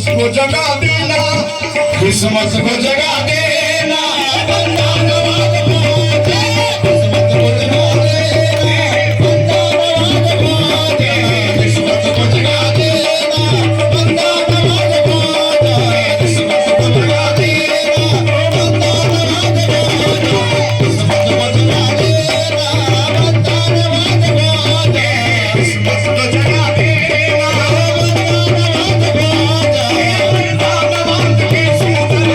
को जगा देना, किस्मत को जगा देना, बंदा नवाज बाजे, किस्मत को जगा देना, बंदा नवाज बाजे, किस्मत को जगा देना, बंदा नवाज बाजे, किस्मत को जगा देना, बंदा नवाज बाजे, किस्मत को जगा देना, बंदा नवाज बाजे, किस्मत को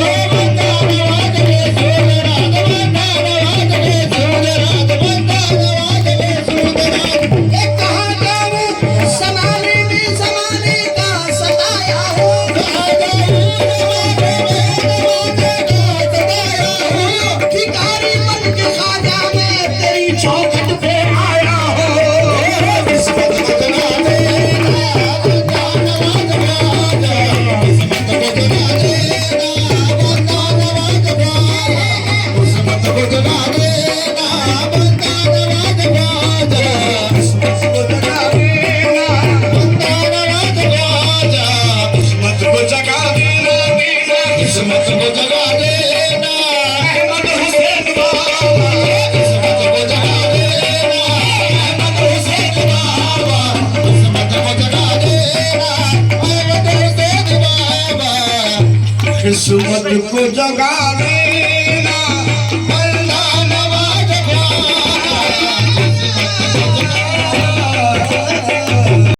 जगा देना, किस्मत को जगा दे।